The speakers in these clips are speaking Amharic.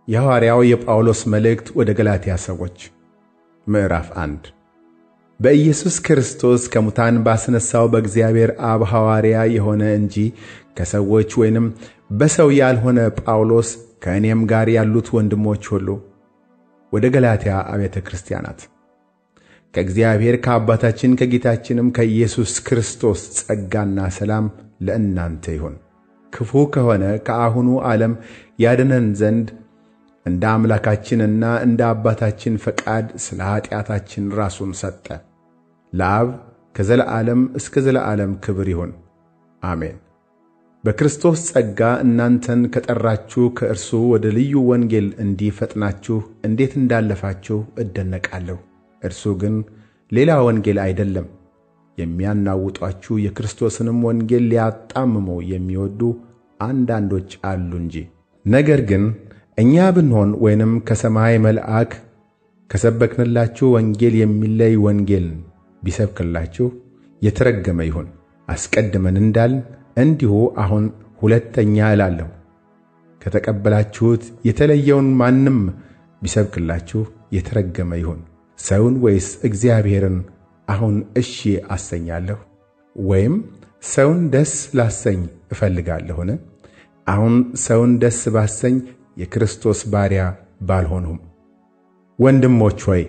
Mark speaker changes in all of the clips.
Speaker 1: የሐዋርያው የጳውሎስ መልእክት ወደ ገላትያ ሰዎች ምዕራፍ 1። በኢየሱስ ክርስቶስ ከሙታን ባስነሳው በእግዚአብሔር አብ ሐዋርያ የሆነ እንጂ ከሰዎች ወይንም በሰው ያልሆነ ጳውሎስ ከእኔም ጋር ያሉት ወንድሞች ሁሉ ወደ ገላትያ አብያተ ክርስቲያናት ከእግዚአብሔር ከአባታችን ከጌታችንም ከኢየሱስ ክርስቶስ ጸጋና ሰላም ለእናንተ ይሁን። ክፉ ከሆነ ከአሁኑ ዓለም ያድነን ዘንድ እንደ አምላካችንና እንደ አባታችን ፈቃድ ስለ ኃጢአታችን ራሱን ሰጠ። ለአብ ከዘለዓለም እስከ ዘለዓለም ክብር ይሁን፣ አሜን። በክርስቶስ ጸጋ እናንተን ከጠራችሁ ከእርሱ ወደ ልዩ ወንጌል እንዲፈጥናችሁ እንዴት እንዳለፋችሁ እደነቃለሁ። እርሱ ግን ሌላ ወንጌል አይደለም። የሚያናውጧችሁ የክርስቶስንም ወንጌል ሊያጣምሙ የሚወዱ አንዳንዶች አሉ እንጂ። ነገር ግን እኛ ብንሆን ወይንም ከሰማይ መልአክ ከሰበክንላችሁ ወንጌል የሚለይ ወንጌልን ቢሰብክላችሁ የተረገመ ይሁን። አስቀድመን እንዳልን እንዲሁ አሁን ሁለተኛ እላለሁ፣ ከተቀበላችሁት የተለየውን ማንም ቢሰብክላችሁ የተረገመ ይሁን። ሰውን ወይስ እግዚአብሔርን አሁን እሺ አሰኛለሁ? ወይም ሰውን ደስ ላሰኝ እፈልጋለሁን? አሁን ሰውን ደስ ባሰኝ የክርስቶስ ባሪያ ባልሆንሁም። ወንድሞች ሆይ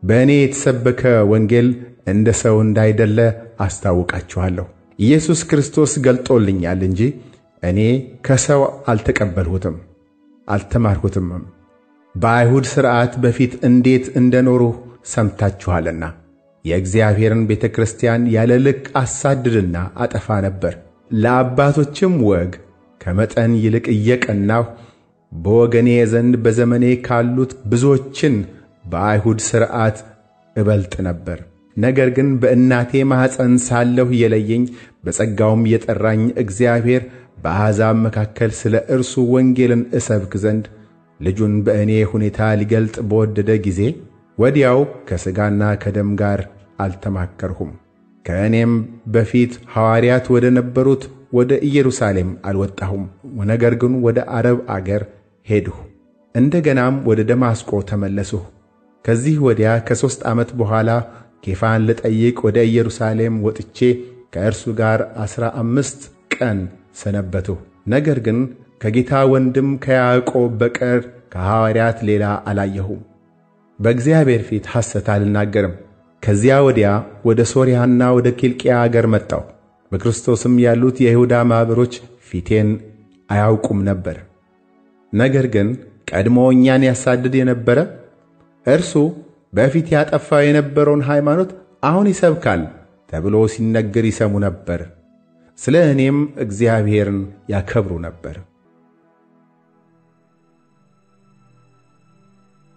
Speaker 1: በእኔ የተሰበከ ወንጌል እንደ ሰው እንዳይደለ አስታውቃችኋለሁ። ኢየሱስ ክርስቶስ ገልጦልኛል እንጂ እኔ ከሰው አልተቀበልሁትም አልተማርሁትምም። በአይሁድ ሥርዓት በፊት እንዴት እንደኖርሁ ሰምታችኋልና። የእግዚአብሔርን ቤተ ክርስቲያን ያለ ልክ አሳድድና አጠፋ ነበር። ለአባቶችም ወግ ከመጠን ይልቅ እየቀናሁ በወገኔ ዘንድ በዘመኔ ካሉት ብዙዎችን በአይሁድ ሥርዓት እበልጥ ነበር። ነገር ግን በእናቴ ማኅፀን ሳለሁ የለየኝ በጸጋውም የጠራኝ እግዚአብሔር በአሕዛብ መካከል ስለ እርሱ ወንጌልን እሰብክ ዘንድ ልጁን በእኔ ሁኔታ ሊገልጥ በወደደ ጊዜ ወዲያው ከሥጋና ከደም ጋር አልተማከርሁም። ከእኔም በፊት ሐዋርያት ወደ ነበሩት ወደ ኢየሩሳሌም አልወጣሁም። ነገር ግን ወደ አረብ አገር ሄድሁ። እንደገናም ወደ ደማስቆ ተመለስሁ። ከዚህ ወዲያ ከ3 ዓመት በኋላ ኬፋን ልጠይቅ ወደ ኢየሩሳሌም ወጥቼ ከእርሱ ጋር 15 ቀን ሰነበትሁ። ነገር ግን ከጌታ ወንድም ከያዕቆብ በቀር ከሐዋርያት ሌላ አላየሁም። በእግዚአብሔር ፊት ሐሰት አልናገርም። ከዚያ ወዲያ ወደ ሶርያና ወደ ኪልቅያ አገር መጣሁ። በክርስቶስም ያሉት የይሁዳ ማኅበሮች ፊቴን አያውቁም ነበር። ነገር ግን ቀድሞ እኛን ያሳድድ የነበረ እርሱ በፊት ያጠፋው የነበረውን ሃይማኖት አሁን ይሰብካል ተብሎ ሲነገር ይሰሙ ነበር። ስለ እኔም እግዚአብሔርን ያከብሩ ነበር።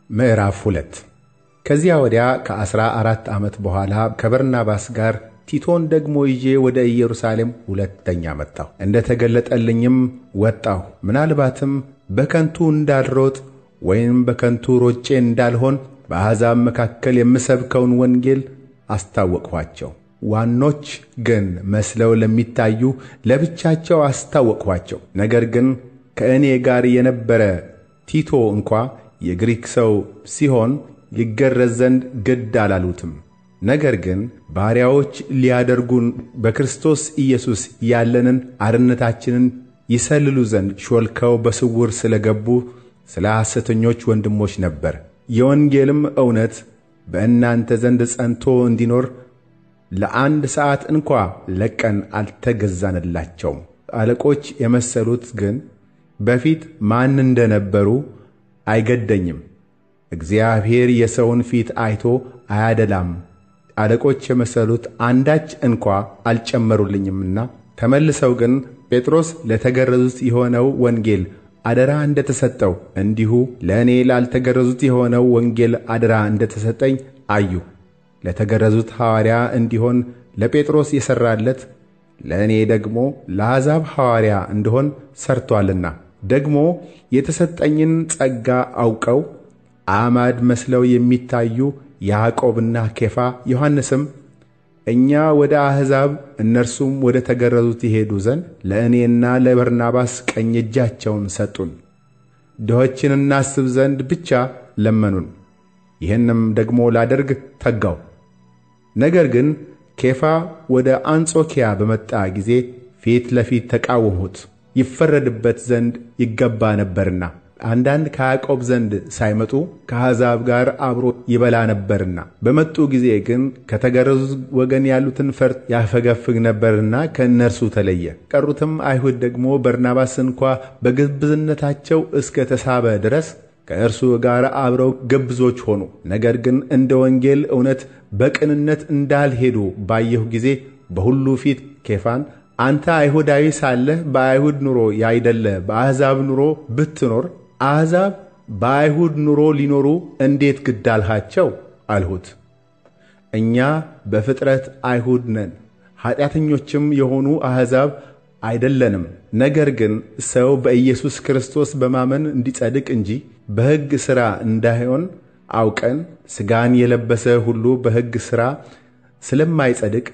Speaker 1: ምዕራፍ 2። ከዚያ ወዲያ ከ14 ዓመት በኋላ ከበርናባስ ጋር ቲቶን ደግሞ ይዤ ወደ ኢየሩሳሌም ሁለተኛ መጣሁ። እንደ ተገለጠልኝም ወጣሁ። ምናልባትም በከንቱ እንዳልሮጥ ወይም በከንቱ ሮጬ እንዳልሆን በአሕዛብ መካከል የምሰብከውን ወንጌል አስታወቅኋቸው። ዋኖች ግን መስለው ለሚታዩ ለብቻቸው አስታወቅኋቸው። ነገር ግን ከእኔ ጋር የነበረ ቲቶ እንኳ የግሪክ ሰው ሲሆን ይገረዝ ዘንድ ግድ አላሉትም። ነገር ግን ባሪያዎች ሊያደርጉን በክርስቶስ ኢየሱስ ያለንን አርነታችንን ይሰልሉ ዘንድ ሾልከው በስውር ስለገቡ ስለ ሐሰተኞች ወንድሞች ነበር። የወንጌልም እውነት በእናንተ ዘንድ ጸንቶ እንዲኖር ለአንድ ሰዓት እንኳ ለቀን አልተገዛንላቸውም። አለቆች የመሰሉት ግን በፊት ማን እንደነበሩ አይገደኝም። እግዚአብሔር የሰውን ፊት አይቶ አያደላም። አለቆች የመሰሉት አንዳች እንኳ አልጨመሩልኝምና ተመልሰው ግን ጴጥሮስ ለተገረዙት የሆነው ወንጌል አደራ እንደተሰጠው እንዲሁ ለእኔ ላልተገረዙት የሆነው ወንጌል አደራ እንደተሰጠኝ አዩ። ለተገረዙት ሐዋርያ እንዲሆን ለጴጥሮስ የሠራለት ለእኔ ደግሞ ለአሕዛብ ሐዋርያ እንድሆን ሠርቶአልና። ደግሞ የተሰጠኝን ጸጋ አውቀው አማድ መስለው የሚታዩ ያዕቆብና ኬፋ ዮሐንስም እኛ ወደ አሕዛብ እነርሱም ወደ ተገረዙት ይሄዱ ዘንድ ለእኔና ለበርናባስ ቀኝ እጃቸውን ሰጡን። ድሆችን እናስብ ዘንድ ብቻ ለመኑን። ይህንም ደግሞ ላደርግ ተጋው። ነገር ግን ኬፋ ወደ አንጾኪያ በመጣ ጊዜ ፊት ለፊት ተቃወምሁት፣ ይፈረድበት ዘንድ ይገባ ነበርና። አንዳንድ ከያዕቆብ ዘንድ ሳይመጡ ከአሕዛብ ጋር አብሮ ይበላ ነበርና። በመጡ ጊዜ ግን ከተገረዙ ወገን ያሉትን ፈርቶ ያፈገፍግ ነበርና ከእነርሱ ተለየ። ቀሩትም አይሁድ ደግሞ በርናባስ እንኳ በግብዝነታቸው እስከ ተሳበ ድረስ ከእርሱ ጋር አብረው ግብዞች ሆኑ። ነገር ግን እንደ ወንጌል እውነት በቅንነት እንዳልሄዱ ባየሁ ጊዜ በሁሉ ፊት ኬፋን አንተ አይሁዳዊ ሳለህ በአይሁድ ኑሮ ያይደለ በአሕዛብ ኑሮ ብትኖር አሕዛብ በአይሁድ ኑሮ ሊኖሩ እንዴት ግድ አልሃቸው አልሁት። እኛ በፍጥረት አይሁድ ነን፣ ኃጢአተኞችም የሆኑ አሕዛብ አይደለንም። ነገር ግን ሰው በኢየሱስ ክርስቶስ በማመን እንዲጸድቅ እንጂ በሕግ ሥራ እንዳይሆን አውቀን ሥጋን የለበሰ ሁሉ በሕግ ሥራ ስለማይጸድቅ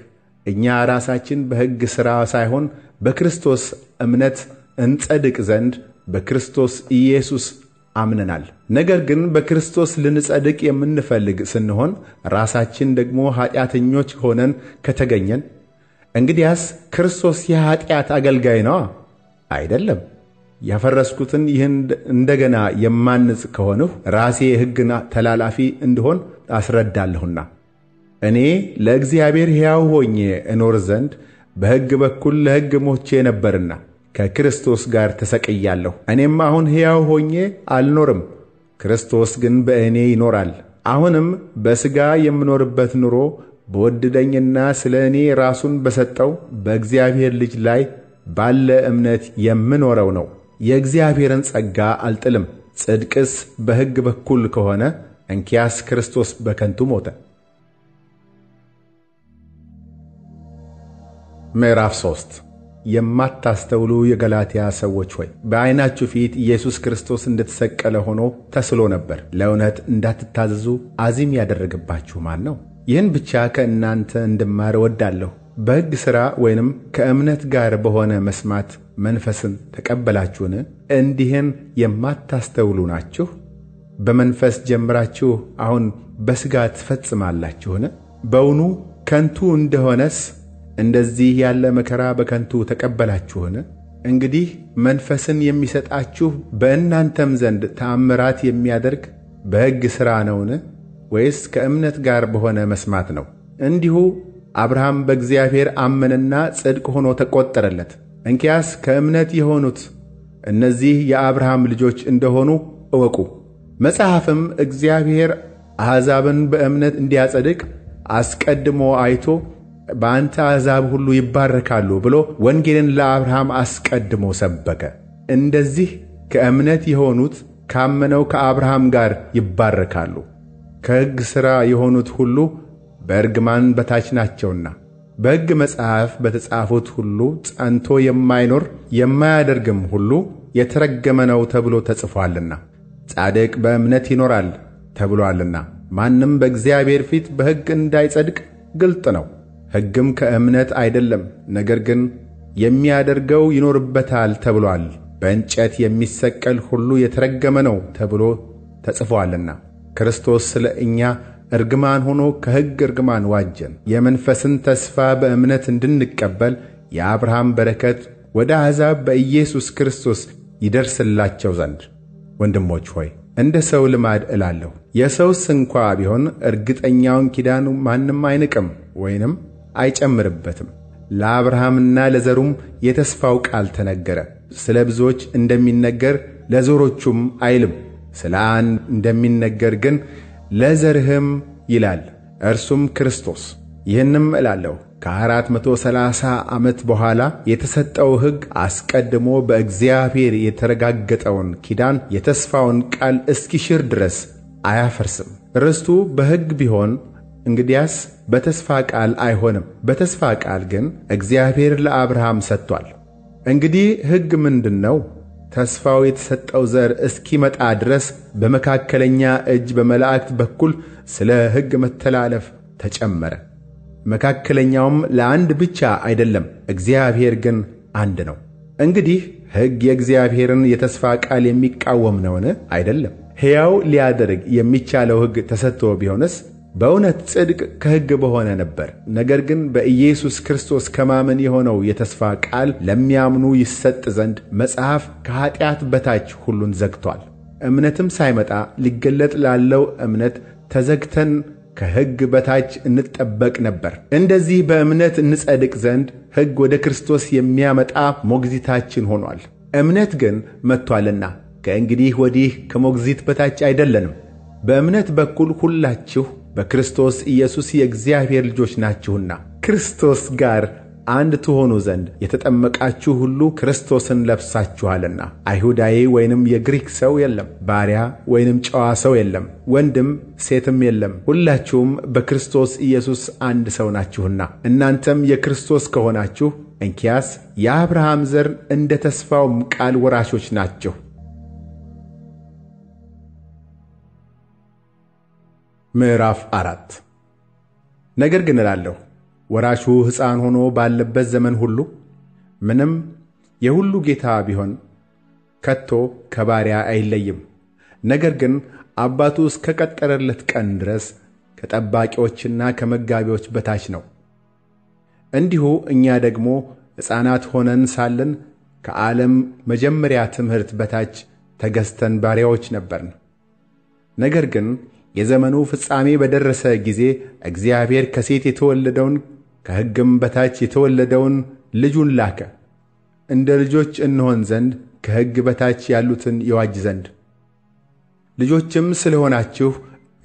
Speaker 1: እኛ ራሳችን በሕግ ሥራ ሳይሆን በክርስቶስ እምነት እንጸድቅ ዘንድ በክርስቶስ ኢየሱስ አምነናል። ነገር ግን በክርስቶስ ልንጸድቅ የምንፈልግ ስንሆን ራሳችን ደግሞ ኃጢአተኞች ሆነን ከተገኘን እንግዲያስ ክርስቶስ የኃጢአት አገልጋይ ነው? አይደለም። ያፈረስኩትን ይህን እንደገና የማንጽ ከሆንሁ ራሴ የሕግን ተላላፊ እንድሆን አስረዳለሁና። እኔ ለእግዚአብሔር ሕያው ሆኜ እኖር ዘንድ በሕግ በኩል ለሕግ ሞቼ ነበርና ከክርስቶስ ጋር ተሰቅያለሁ። እኔም አሁን ሕያው ሆኜ አልኖርም፣ ክርስቶስ ግን በእኔ ይኖራል። አሁንም በሥጋ የምኖርበት ኑሮ በወደደኝና ስለ እኔ ራሱን በሰጠው በእግዚአብሔር ልጅ ላይ ባለ እምነት የምኖረው ነው። የእግዚአብሔርን ጸጋ አልጥልም። ጽድቅስ በሕግ በኩል ከሆነ እንኪያስ ክርስቶስ በከንቱ ሞተ። ምዕራፍ 3 የማታስተውሉ የገላትያ ሰዎች ሆይ በዓይናችሁ ፊት ኢየሱስ ክርስቶስ እንደተሰቀለ ሆኖ ተስሎ ነበር። ለእውነት እንዳትታዘዙ አዚም ያደረገባችሁ ማን ነው? ይህን ብቻ ከእናንተ እንድማር እወዳለሁ። በሕግ ሥራ ወይንም ከእምነት ጋር በሆነ መስማት መንፈስን ተቀበላችሁን? እንዲህን የማታስተውሉ ናችሁ? በመንፈስ ጀምራችሁ አሁን በሥጋ ትፈጽማላችሁን? በውኑ ከንቱ እንደሆነስ እንደዚህ ያለ መከራ በከንቱ ተቀበላችሁን? እንግዲህ መንፈስን የሚሰጣችሁ በእናንተም ዘንድ ተአምራት የሚያደርግ በሕግ ሥራ ነውን? ወይስ ከእምነት ጋር በሆነ መስማት ነው? እንዲሁ አብርሃም በእግዚአብሔር አመነና ጽድቅ ሆኖ ተቆጠረለት። እንኪያስ ከእምነት የሆኑት እነዚህ የአብርሃም ልጆች እንደሆኑ እወቁ። መጽሐፍም እግዚአብሔር አሕዛብን በእምነት እንዲያጸድቅ አስቀድሞ አይቶ በአንተ አሕዛብ ሁሉ ይባረካሉ ብሎ ወንጌልን ለአብርሃም አስቀድሞ ሰበከ። እንደዚህ ከእምነት የሆኑት ካመነው ከአብርሃም ጋር ይባረካሉ። ከሕግ ሥራ የሆኑት ሁሉ በእርግማን በታች ናቸውና በሕግ መጽሐፍ በተጻፉት ሁሉ ጸንቶ የማይኖር የማያደርግም ሁሉ የተረገመ ነው ተብሎ ተጽፏልና። ጻድቅ በእምነት ይኖራል ተብሎአልና። ማንም በእግዚአብሔር ፊት በሕግ እንዳይጸድቅ ግልጥ ነው። ሕግም ከእምነት አይደለም፣ ነገር ግን የሚያደርገው ይኖርበታል ተብሎአል። በእንጨት የሚሰቀል ሁሉ የተረገመ ነው ተብሎ ተጽፏልና። ክርስቶስ ስለ እኛ እርግማን ሆኖ ከሕግ እርግማን ዋጀን፣ የመንፈስን ተስፋ በእምነት እንድንቀበል የአብርሃም በረከት ወደ አሕዛብ በኢየሱስ ክርስቶስ ይደርስላቸው ዘንድ። ወንድሞች ሆይ እንደ ሰው ልማድ እላለሁ፣ የሰውስ እንኳ ቢሆን እርግጠኛውን ኪዳን ማንም አይንቅም ወይንም አይጨምርበትም። ለአብርሃምና ለዘሩም የተስፋው ቃል ተነገረ። ስለ ብዙዎች እንደሚነገር ለዘሮቹም አይልም፣ ስለ አንድ እንደሚነገር ግን ለዘርህም ይላል፣ እርሱም ክርስቶስ። ይህንም እላለሁ ከ430 ዓመት በኋላ የተሰጠው ሕግ አስቀድሞ በእግዚአብሔር የተረጋገጠውን ኪዳን የተስፋውን ቃል እስኪሽር ድረስ አያፈርስም። ርስቱ በሕግ ቢሆን እንግዲያስ በተስፋ ቃል አይሆንም። በተስፋ ቃል ግን እግዚአብሔር ለአብርሃም ሰጥቷል። እንግዲህ ሕግ ምንድን ነው? ተስፋው የተሰጠው ዘር እስኪመጣ ድረስ በመካከለኛ እጅ በመላእክት በኩል ስለ ሕግ መተላለፍ ተጨመረ። መካከለኛውም ለአንድ ብቻ አይደለም፣ እግዚአብሔር ግን አንድ ነው። እንግዲህ ሕግ የእግዚአብሔርን የተስፋ ቃል የሚቃወም ነውን? አይደለም። ሕያው ሊያደርግ የሚቻለው ሕግ ተሰጥቶ ቢሆንስ በእውነት ጽድቅ ከሕግ በሆነ ነበር። ነገር ግን በኢየሱስ ክርስቶስ ከማመን የሆነው የተስፋ ቃል ለሚያምኑ ይሰጥ ዘንድ መጽሐፍ ከኃጢአት በታች ሁሉን ዘግቶአል። እምነትም ሳይመጣ ሊገለጥ ላለው እምነት ተዘግተን ከሕግ በታች እንጠበቅ ነበር። እንደዚህ በእምነት እንጸድቅ ዘንድ ሕግ ወደ ክርስቶስ የሚያመጣ ሞግዚታችን ሆኗል። እምነት ግን መጥቶአልና ከእንግዲህ ወዲህ ከሞግዚት በታች አይደለንም። በእምነት በኩል ሁላችሁ በክርስቶስ ኢየሱስ የእግዚአብሔር ልጆች ናችሁና ክርስቶስ ጋር አንድ ትሆኑ ዘንድ የተጠመቃችሁ ሁሉ ክርስቶስን ለብሳችኋልና። አይሁዳዊ ወይንም የግሪክ ሰው የለም፣ ባሪያ ወይንም ጨዋ ሰው የለም፣ ወንድም ሴትም የለም፣ ሁላችሁም በክርስቶስ ኢየሱስ አንድ ሰው ናችሁና። እናንተም የክርስቶስ ከሆናችሁ እንኪያስ የአብርሃም ዘር እንደ ተስፋውም ቃል ወራሾች ናችሁ። ምዕራፍ 4 ነገር ግን እላለሁ ወራሹ ሕፃን ሆኖ ባለበት ዘመን ሁሉ ምንም የሁሉ ጌታ ቢሆን ከቶ ከባሪያ አይለይም። ነገር ግን አባቱ እስከ ቀጠረለት ቀን ድረስ ከጠባቂዎችና ከመጋቢዎች በታች ነው። እንዲሁ እኛ ደግሞ ሕፃናት ሆነን ሳለን ከዓለም መጀመሪያ ትምህርት በታች ተገዝተን ባሪያዎች ነበርን። ነገር ግን የዘመኑ ፍጻሜ በደረሰ ጊዜ እግዚአብሔር ከሴት የተወለደውን ከሕግም በታች የተወለደውን ልጁን ላከ፣ እንደ ልጆች እንሆን ዘንድ ከሕግ በታች ያሉትን ይዋጅ ዘንድ። ልጆችም ስለሆናችሁ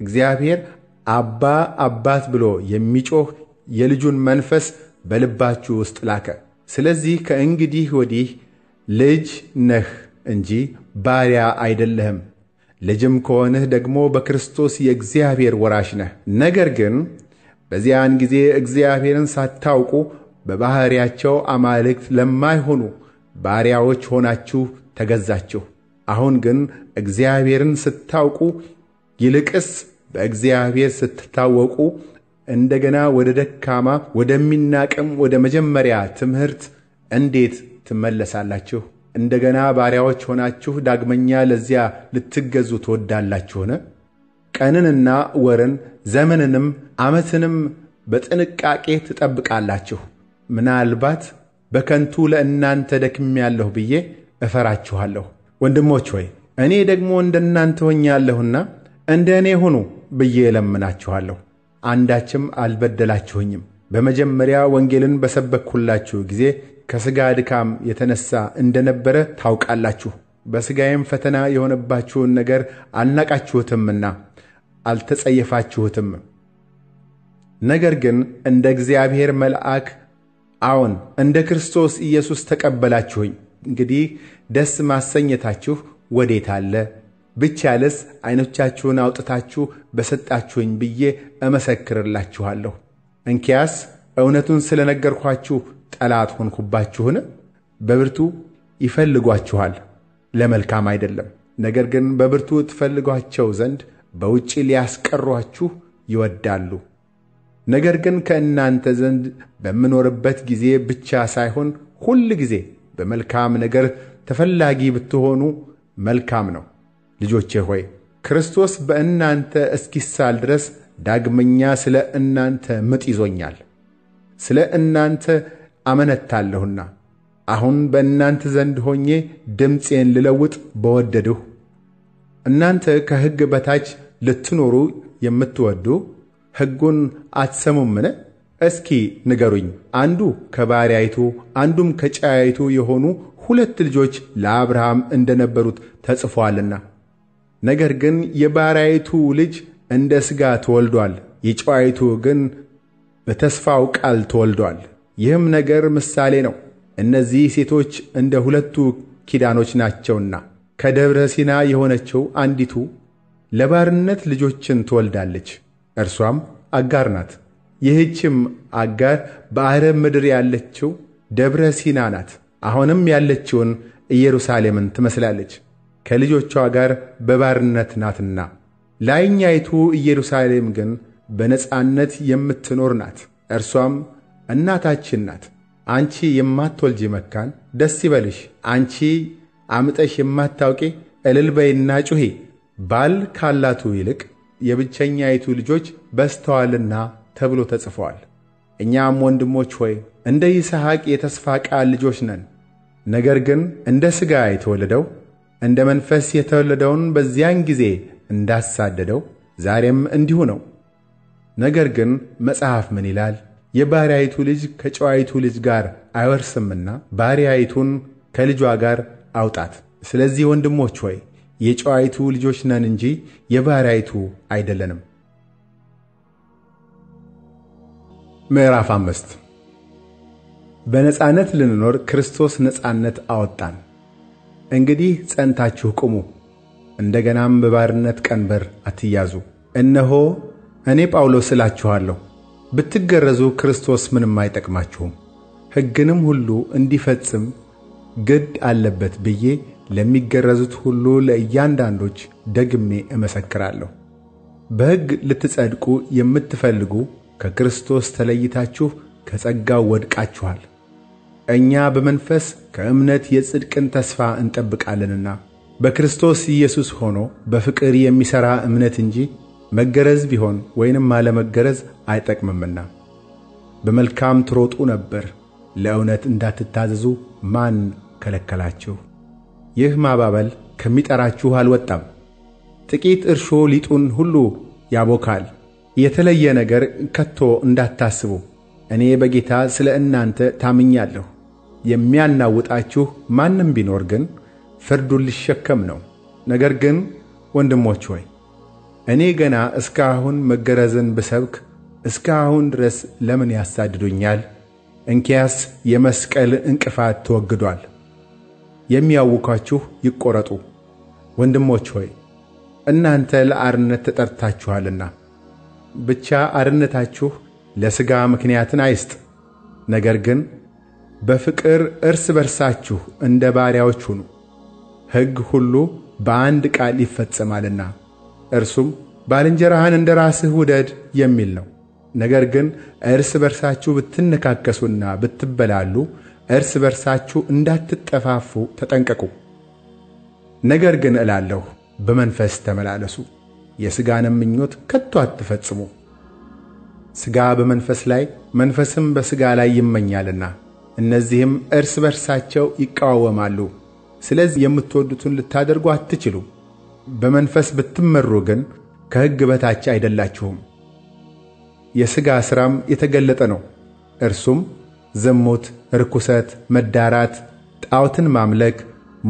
Speaker 1: እግዚአብሔር አባ አባት ብሎ የሚጮህ የልጁን መንፈስ በልባችሁ ውስጥ ላከ። ስለዚህ ከእንግዲህ ወዲህ ልጅ ነህ እንጂ ባሪያ አይደለህም። ልጅም ከሆንህ ደግሞ በክርስቶስ የእግዚአብሔር ወራሽ ነህ። ነገር ግን በዚያን ጊዜ እግዚአብሔርን ሳታውቁ በባሕርያቸው አማልክት ለማይሆኑ ባሪያዎች ሆናችሁ ተገዛችሁ። አሁን ግን እግዚአብሔርን ስታውቁ ይልቅስ በእግዚአብሔር ስትታወቁ እንደገና ወደ ደካማ ወደሚናቅም ወደ መጀመሪያ ትምህርት እንዴት ትመለሳላችሁ? እንደገና ባሪያዎች ሆናችሁ ዳግመኛ ለዚያ ልትገዙ ትወዳላችሁን? ቀንንና ወርን ዘመንንም ዓመትንም በጥንቃቄ ትጠብቃላችሁ። ምናልባት በከንቱ ለእናንተ ደክሜያለሁ ብዬ እፈራችኋለሁ። ወንድሞች ሆይ እኔ ደግሞ እንደናንተ ሆኛለሁና እንደ እኔ ሁኑ ብዬ እለምናችኋለሁ። አንዳችም አልበደላችሁኝም። በመጀመሪያ ወንጌልን በሰበክሁላችሁ ጊዜ ከሥጋ ድካም የተነሣ እንደነበረ ታውቃላችሁ። በሥጋዬም ፈተና የሆነባችሁን ነገር አልናቃችሁትምና አልተጸየፋችሁትም። ነገር ግን እንደ እግዚአብሔር መልአክ አዎን እንደ ክርስቶስ ኢየሱስ ተቀበላችሁኝ። እንግዲህ ደስ ማሰኘታችሁ ወዴት አለ? ብቻለስ ዓይኖቻችሁን አውጥታችሁ በሰጣችሁኝ ብዬ እመሰክርላችኋለሁ። እንኪያስ እውነቱን ስለ ነገርኳችሁ ጠላት ሆንኩባችሁን? በብርቱ ይፈልጓችኋል፣ ለመልካም አይደለም። ነገር ግን በብርቱ ትፈልጓቸው ዘንድ በውጪ ሊያስቀሯችሁ ይወዳሉ። ነገር ግን ከእናንተ ዘንድ በምኖርበት ጊዜ ብቻ ሳይሆን ሁል ጊዜ በመልካም ነገር ተፈላጊ ብትሆኑ መልካም ነው። ልጆቼ ሆይ ክርስቶስ በእናንተ እስኪሳል ድረስ ዳግመኛ ስለ እናንተ ምጥ ይዞኛል። ስለ እናንተ አመነታለሁና አሁን በእናንተ ዘንድ ሆኜ ድምፄን ልለውጥ በወደድሁ። እናንተ ከሕግ በታች ልትኖሩ የምትወዱ ሕጉን አትሰሙምን? እስኪ ንገሩኝ። አንዱ ከባሪያይቱ አንዱም ከጨዋይቱ የሆኑ ሁለት ልጆች ለአብርሃም እንደነበሩት ተጽፏልና። ነገር ግን የባሪያይቱ ልጅ እንደ ሥጋ ተወልዷል፣ የጨዋይቱ ግን በተስፋው ቃል ተወልዷል። ይህም ነገር ምሳሌ ነው። እነዚህ ሴቶች እንደ ሁለቱ ኪዳኖች ናቸውና ከደብረ ሲና የሆነችው አንዲቱ ለባርነት ልጆችን ትወልዳለች፣ እርሷም አጋር ናት። ይህችም አጋር በአረብ ምድር ያለችው ደብረ ሲና ናት። አሁንም ያለችውን ኢየሩሳሌምን ትመስላለች፣ ከልጆቿ ጋር በባርነት ናትና። ላይኛይቱ ኢየሩሳሌም ግን በነጻነት የምትኖር ናት፣ እርሷም እናታችን ናት። አንቺ የማትወልጂ መካን ደስ ይበልሽ፣ አንቺ አምጠሽ የማታውቂ እልል በይና ጩኺ፣ ባል ካላቱ ይልቅ የብቸኛይቱ ልጆች በዝተዋልና ተብሎ ተጽፏል። እኛም ወንድሞች ሆይ እንደ ይስሐቅ የተስፋ ቃል ልጆች ነን። ነገር ግን እንደ ሥጋ የተወለደው እንደ መንፈስ የተወለደውን በዚያን ጊዜ እንዳሳደደው ዛሬም እንዲሁ ነው። ነገር ግን መጽሐፍ ምን ይላል? የባሪያይቱ ልጅ ከጨዋይቱ ልጅ ጋር አይወርስምና ባሪያይቱን ከልጇ ጋር አውጣት። ስለዚህ ወንድሞች ሆይ የጨዋይቱ ልጆች ነን እንጂ የባሪያይቱ አይደለንም። ምዕራፍ 5 በነጻነት ልንኖር ክርስቶስ ነጻነት አወጣን። እንግዲህ ጸንታችሁ ቁሙ፣ እንደገናም በባርነት ቀንበር አትያዙ። እነሆ እኔ ጳውሎስ እላችኋለሁ፣ ብትገረዙ ክርስቶስ ምንም አይጠቅማችሁም። ሕግንም ሁሉ እንዲፈጽም ግድ አለበት ብዬ ለሚገረዙት ሁሉ ለእያንዳንዶች ደግሜ እመሰክራለሁ። በሕግ ልትጸድቁ የምትፈልጉ ከክርስቶስ ተለይታችሁ ከጸጋው ወድቃችኋል። እኛ በመንፈስ ከእምነት የጽድቅን ተስፋ እንጠብቃለንና በክርስቶስ ኢየሱስ ሆኖ በፍቅር የሚሠራ እምነት እንጂ መገረዝ ቢሆን ወይንም አለመገረዝ አይጠቅምምና። በመልካም ትሮጡ ነበር፣ ለእውነት እንዳትታዘዙ ማን ከለከላችሁ? ይህ ማባበል ከሚጠራችሁ አልወጣም። ጥቂት እርሾ ሊጡን ሁሉ ያቦካል። የተለየ ነገር ከቶ እንዳታስቡ፣ እኔ በጌታ ስለ እናንተ ታምኛለሁ። የሚያናውጣችሁ ማንም ቢኖር ግን ፍርዱን ሊሸከም ነው። ነገር ግን ወንድሞች ሆይ እኔ ገና እስካሁን መገረዝን ብሰብክ እስካሁን ድረስ ለምን ያሳድዱኛል? እንኪያስ የመስቀል እንቅፋት ተወግዷል። የሚያውኳችሁ ይቆረጡ። ወንድሞች ሆይ እናንተ ለአርነት ተጠርታችኋልና፣ ብቻ አርነታችሁ ለሥጋ ምክንያትን አይስጥ። ነገር ግን በፍቅር እርስ በርሳችሁ እንደ ባሪያዎች ሁኑ። ሕግ ሁሉ በአንድ ቃል ይፈጸማልና እርሱም ባልንጀራህን እንደ ራስህ ውደድ የሚል ነው። ነገር ግን እርስ በርሳችሁ ብትነካከሱና ብትበላሉ እርስ በርሳችሁ እንዳትጠፋፉ ተጠንቀቁ። ነገር ግን እላለሁ በመንፈስ ተመላለሱ፣ የሥጋንም ምኞት ከቶ አትፈጽሙ። ሥጋ በመንፈስ ላይ መንፈስም በሥጋ ላይ ይመኛልና እነዚህም እርስ በርሳቸው ይቃወማሉ። ስለዚህ የምትወዱትን ልታደርጉ አትችሉ። በመንፈስ ብትመሩ ግን ከሕግ በታች አይደላችሁም። የሥጋ ሥራም የተገለጠ ነው፤ እርሱም ዝሙት፣ ርኩሰት፣ መዳራት፣ ጣዖትን ማምለክ፣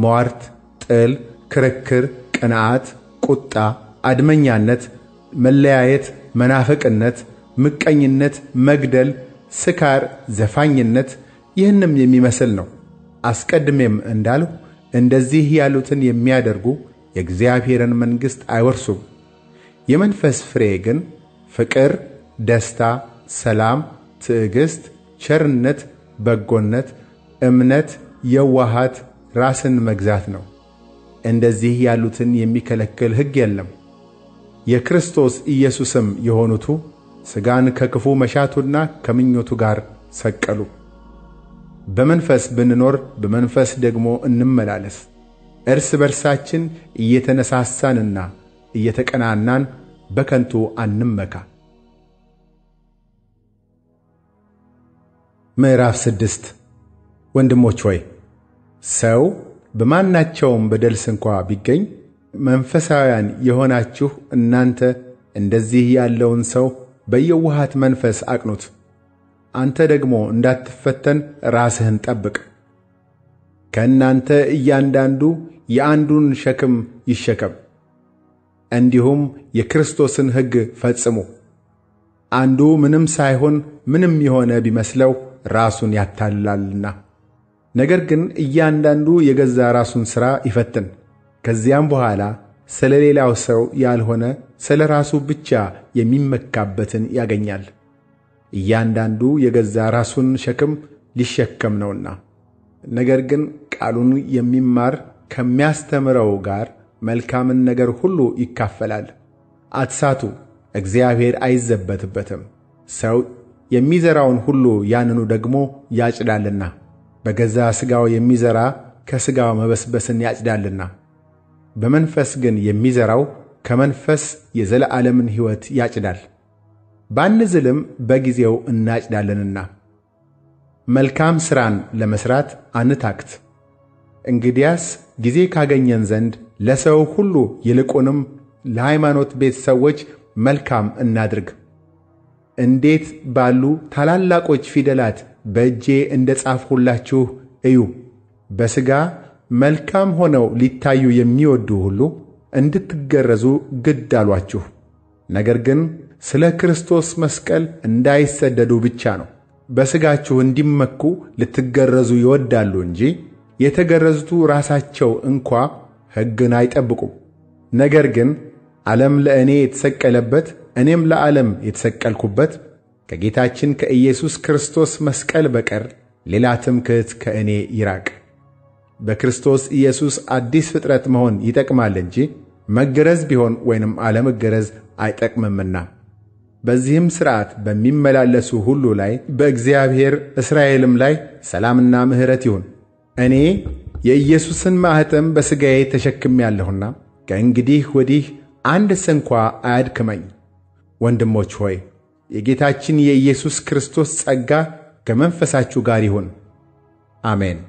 Speaker 1: ሟርት፣ ጥል፣ ክርክር፣ ቅንዓት፣ ቁጣ፣ አድመኛነት፣ መለያየት፣ መናፍቅነት፣ ምቀኝነት፣ መግደል፣ ስካር፣ ዘፋኝነት ይህንም የሚመስል ነው። አስቀድሜም እንዳልሁ እንደዚህ ያሉትን የሚያደርጉ የእግዚአብሔርን መንግሥት አይወርሱም። የመንፈስ ፍሬ ግን ፍቅር፣ ደስታ፣ ሰላም፣ ትዕግሥት፣ ቸርነት፣ በጎነት፣ እምነት፣ የዋሃት፣ ራስን መግዛት ነው። እንደዚህ ያሉትን የሚከለክል ሕግ የለም። የክርስቶስ ኢየሱስም የሆኑቱ ሥጋን ከክፉ መሻቱና ከምኞቱ ጋር ሰቀሉ። በመንፈስ ብንኖር በመንፈስ ደግሞ እንመላለስ። እርስ በርሳችን እየተነሳሳንና እየተቀናናን በከንቱ አንመካ። ምዕራፍ 6 ወንድሞች ሆይ ሰው በማናቸውም በደል ስንኳ ቢገኝ መንፈሳውያን የሆናችሁ እናንተ እንደዚህ ያለውን ሰው በየዋሃት መንፈስ አቅኑት። አንተ ደግሞ እንዳትፈተን ራስህን ጠብቅ። ከእናንተ እያንዳንዱ የአንዱን ሸክም ይሸከም፣ እንዲሁም የክርስቶስን ሕግ ፈጽሙ። አንዱ ምንም ሳይሆን ምንም የሆነ ቢመስለው ራሱን ያታልላልና። ነገር ግን እያንዳንዱ የገዛ ራሱን ሥራ ይፈትን። ከዚያም በኋላ ስለ ሌላው ሰው ያልሆነ ስለ ራሱ ብቻ የሚመካበትን ያገኛል። እያንዳንዱ የገዛ ራሱን ሸክም ሊሸከም ነውና። ነገር ግን ቃሉን የሚማር ከሚያስተምረው ጋር መልካምን ነገር ሁሉ ይካፈላል። አትሳቱ፣ እግዚአብሔር አይዘበትበትም። ሰው የሚዘራውን ሁሉ ያንኑ ደግሞ ያጭዳልና። በገዛ ሥጋው የሚዘራ ከሥጋው መበስበስን ያጭዳልና፣ በመንፈስ ግን የሚዘራው ከመንፈስ የዘላለምን ሕይወት ያጭዳል። ባንዝልም በጊዜው እናጭዳለንና። መልካም ሥራን ለመሥራት አንታክት። እንግዲያስ ጊዜ ካገኘን ዘንድ ለሰው ሁሉ ይልቁንም ለሃይማኖት ቤት ሰዎች መልካም እናድርግ። እንዴት ባሉ ታላላቆች ፊደላት በእጄ እንደ ጻፍሁላችሁ እዩ። በሥጋ መልካም ሆነው ሊታዩ የሚወዱ ሁሉ እንድትገረዙ ግድ አሏችሁ። ነገር ግን ስለ ክርስቶስ መስቀል እንዳይሰደዱ ብቻ ነው። በሥጋችሁ እንዲመኩ ልትገረዙ ይወዳሉ እንጂ የተገረዙቱ ራሳቸው እንኳ ሕግን አይጠብቁም። ነገር ግን ዓለም ለእኔ የተሰቀለበት እኔም ለዓለም የተሰቀልኩበት ከጌታችን ከኢየሱስ ክርስቶስ መስቀል በቀር ሌላ ትምክህት ከእኔ ይራቅ። በክርስቶስ ኢየሱስ አዲስ ፍጥረት መሆን ይጠቅማል እንጂ መገረዝ ቢሆን ወይንም አለመገረዝ አይጠቅምምና። በዚህም ሥርዓት በሚመላለሱ ሁሉ ላይ በእግዚአብሔር እስራኤልም ላይ ሰላምና ምሕረት ይሁን። እኔ የኢየሱስን ማኅተም በሥጋዬ ተሸክሜአለሁና ከእንግዲህ ወዲህ አንድ ስንኳ አያድክመኝ። ወንድሞች ሆይ የጌታችን የኢየሱስ ክርስቶስ ጸጋ ከመንፈሳችሁ ጋር ይሁን። አሜን።